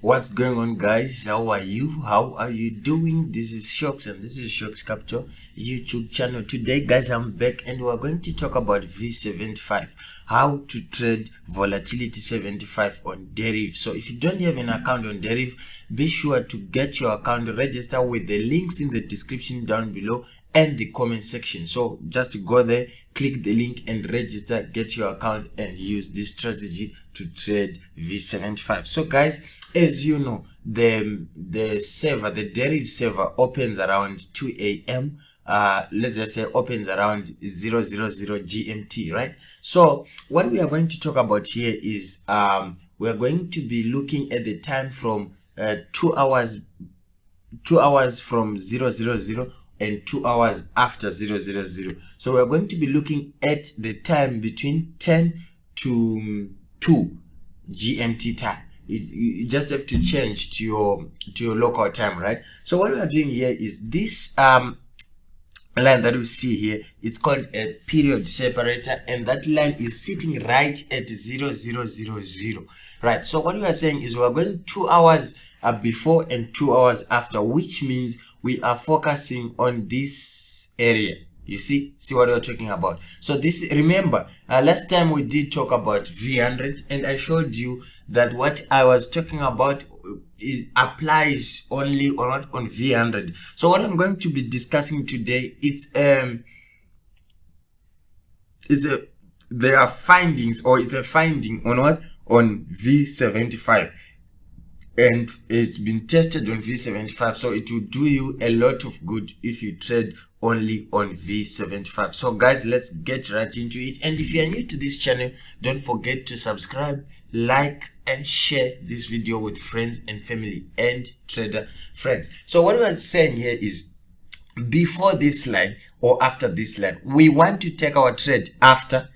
What's going on, guys? How are you? How are you doing? This is Shocks and this is ShocksCapital YouTube channel. Today, guys, I'm back and we're going to talk about V75, how to trade volatility 75 on Deriv. So if you don't have an account on Deriv, be sure to get your account, register with the links in the description down below and the comment section. So just go there, click the link and register, get your account and use this strategy to trade V75. So guys, as you know, the Deriv server opens around 2 a.m. Let's just say opens around 000 GMT, right? So what we are going to talk about here is we are going to be looking at the time from 2 hours from 000 and 2 hours after 000. So we're going to be looking at the time between 10 to 2 GMT time. You just have to change to your local time, right? So what we are doing here is this line that we see here. It's called a period separator, and that line is sitting right at 0000, right? So what we are saying is we are going 2 hours before and 2 hours after, which means we are focusing on this area. You see what we're talking about. So this, remember, last time we did talk about V100 and I showed you that what I was talking about applies only or not on V100. So what I'm going to be discussing today, there are findings, or it's a finding on what? On V75. And it's been tested on V75, so it will do you a lot of good if you trade only on V75. So guys, let's get right into it. And if you are new to this channel, don't forget to subscribe, like and share this video with friends and family and trader friends. So what we are saying here is, before this line or after this line, we want to take our trade after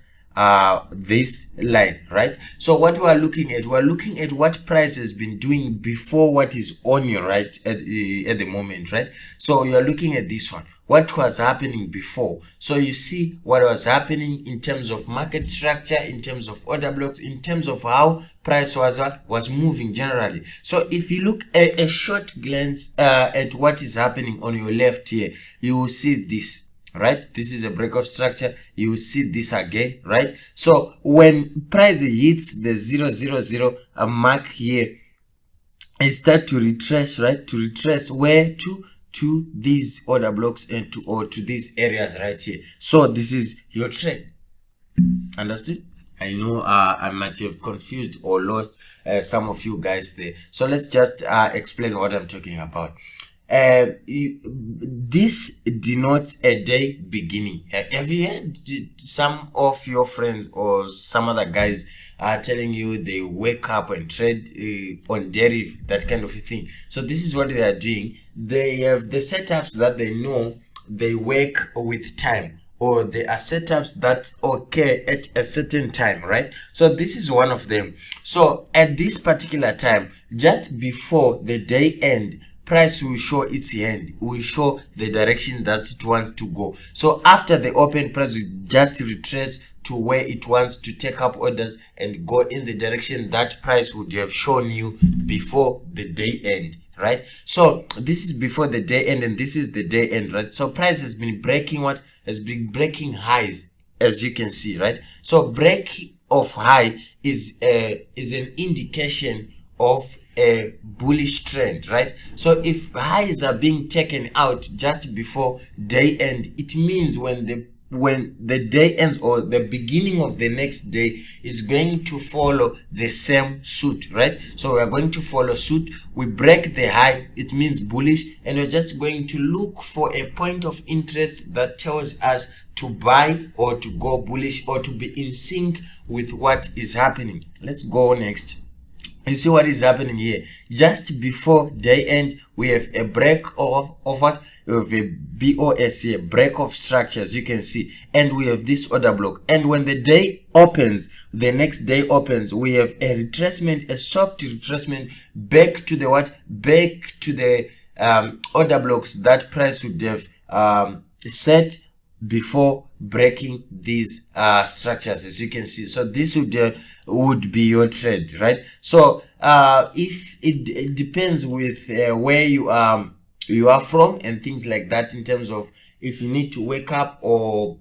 this line, right? So what we are looking at, we're looking at what price has been doing before what is on your right at the moment, right? So you're looking at this one, what was happening before. So you see what was happening in terms of market structure, in terms of order blocks, in terms of how price was moving generally. So if you look at a short glance at what is happening on your left here, you will see this, right? This is a break of structure. You will see this again, right? So when price hits the 000 mark here, it start to retrace, right? To retrace where to these order blocks and to these areas right here. So this is your trend. Understood? I know I might have confused or lost some of you guys there. So let's just explain what I'm talking about. This denotes a day beginning. Have you heard some of your friends or some other guys are telling you they wake up and trade on Deriv, that kind of a thing? So this is what they are doing. They have the setups that they know they work with time, or there are setups that occur at a certain time, right? So this is one of them. So at this particular time, just before the day end, price will show its hand, will show the direction that it wants to go. So after the open, price will just retrace to where it wants to take up orders and go in the direction that price would have shown you before the day end, right? So this is before the day end and this is the day end, right? So price has been breaking what? Has been breaking highs, as you can see, right? So break of high is an indication of a bullish trend, right? So if highs are being taken out just before day end, it means when the day ends or the beginning of the next day is going to follow the same suit, right? So we are going to follow suit. We break the high, it means bullish, and we're just going to look for a point of interest that tells us to buy or to go bullish or to be in sync with what is happening. Let's go next. You see what is happening here. Just before day end, we have a break of what? We have a BOS here, break of structure, as you can see, and we have this order block. And when the day opens, the next day opens, we have a retracement, a soft retracement back to the what? Back to the order blocks that price would have set before breaking these structures, as you can see. So this would be your trade, right? So if it depends with where you are from and things like that, in terms of if you need to wake up or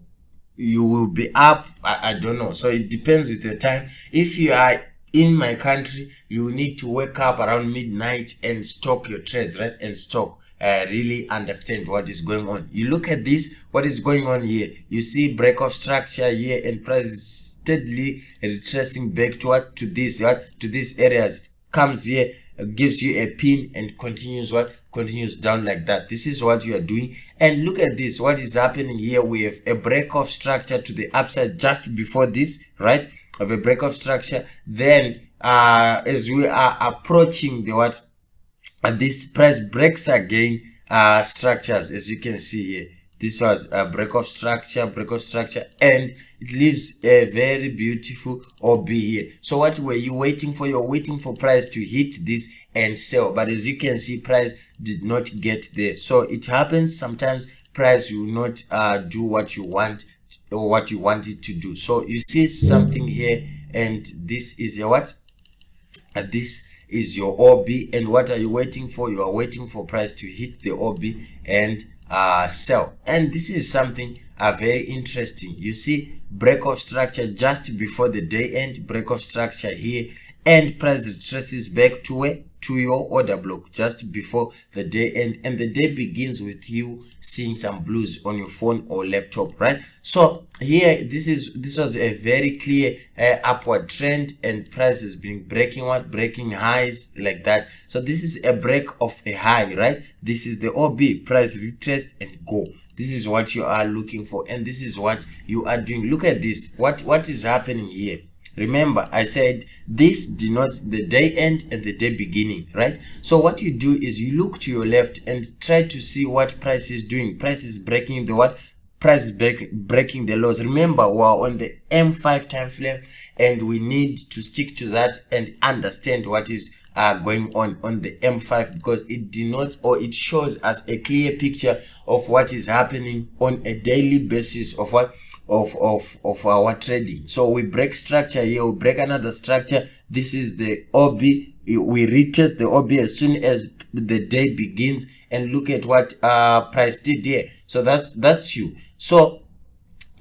you will be up, I don't know. So it depends with your time. If you are in my country, you need to wake up around midnight and stock your trades, right? And stock, really understand what is going on. You look at this, what is going on here. You see break of structure here, and price is steadily retracing back to what, to this, what, to these areas, comes here, gives you a pin and continues what, continues down like that. This is what you are doing. And look at this, what is happening here. We have a break of structure to the upside just before this, right? Of a break of structure. Then as we are approaching the what, this price breaks again structures, as you can see here. This was a break of structure, and it leaves a very beautiful OB here. So what were you waiting for? You're waiting for price to hit this and sell, but as you can see, price did not get there. So it happens sometimes, price will not do what you want or what you want it to do. So you see something here, and this is a what, this is your OB. And what are you waiting for? You are waiting for price to hit the OB and sell. And this is something very interesting. You see break of structure just before the day end, break of structure here, and price retraces back to where, to your order block just before the day end, and the day begins with you seeing some blues on your phone or laptop, right? So here, this was a very clear upward trend, and price has been breaking what, breaking highs like that. So this is a break of a high, right? This is the OB, price retraced and go. This is what you are looking for, and this is what you are doing. Look at this, what is happening here. Remember, I said this denotes the day end and the day beginning, right? So what you do is you look to your left and try to see what price is doing. Price is breaking the what? Price is breaking the lows. Remember, we're on the M5 time frame, and we need to stick to that and understand what is going on the M5, because it denotes, or it shows us a clear picture of what is happening on a daily basis of what, of our trading. So we break structure here, we break another structure. This is the OB. We retest the OB as soon as the day begins, and look at what price did here. So that's you. So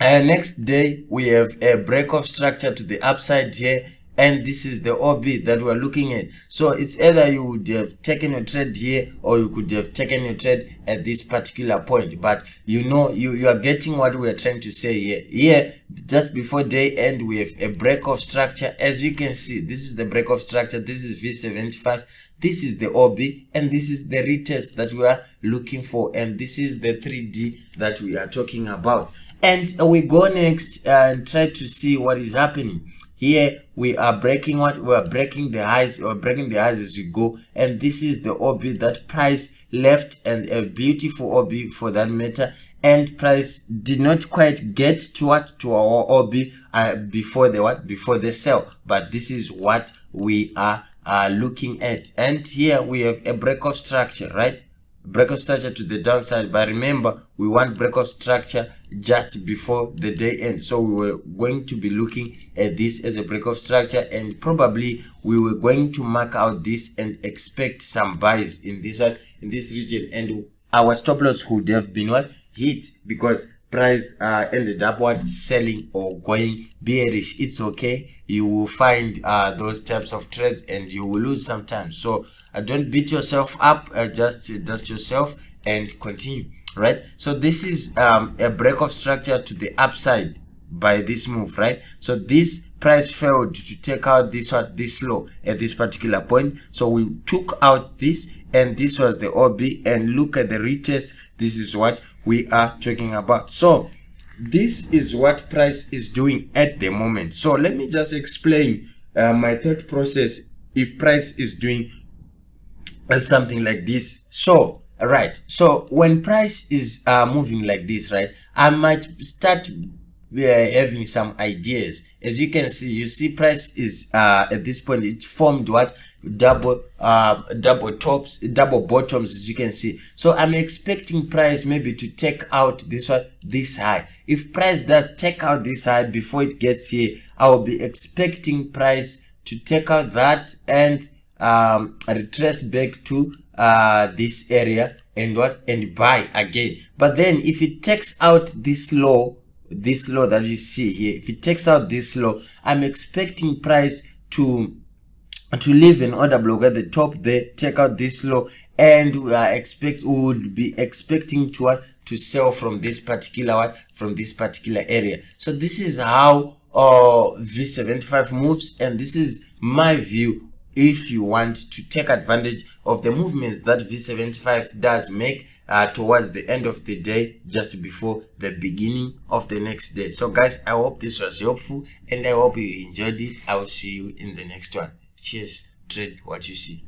next day we have a break of structure to the upside here, and this is the OB that we're looking at. So it's either you would have taken your trade here, or you could have taken your trade at this particular point. But you know, you are getting what we are trying to say here. Here, just before day end, we have a break of structure. As you can see, this is the break of structure. This is V75. This is the OB, and this is the retest that we are looking for, and this is the 3D that we are talking about. And we go next and try to see what is happening. Here we are breaking what, we are breaking the highs, or breaking the highs as we go, and this is the OB that price left, and a beautiful OB for that matter. And price did not quite get to what, to our OB before the what, before the sell, but this is what we are looking at. And here we have a break of structure, right? Break of structure to the downside, but remember, we want break of structure just before the day end. So we were going to be looking at this as a break of structure, and probably we were going to mark out this and expect some buys in this one, in this region, and our stop loss would have been what, hit, because price ended up what, selling or going bearish. It's okay, you will find those types of trades and you will lose sometimes. So don't beat yourself up, just dust yourself and continue, right? So this is a break of structure to the upside by this move, right? So this price failed to take out this one, this low at this particular point, so we took out this, and this was the OB, and look at the retest. This is what we are talking about. So this is what price is doing at the moment. So let me just explain my thought process if price is doing something like this. So right, so when price is moving like this, right, I might start having some ideas. As you can see, you see price is at this point, it formed what, double tops, double bottoms, as you can see. So I'm expecting price maybe to take out this one, this high. If price does take out this high before it gets here, I will be expecting price to take out that, and retrace back to this area and buy again. But then if it takes out this low that you see here, if it takes out this low, I'm expecting price to leave an order block at the top there, take out this low, and we would be expecting to sell from this particular area. So this is how V75 moves, and this is my view if you want to take advantage of the movements that V75 does make towards the end of the day, just before the beginning of the next day. So guys, I hope this was helpful and I hope you enjoyed it. I will see you in the next one. Cheers. Trade what you see.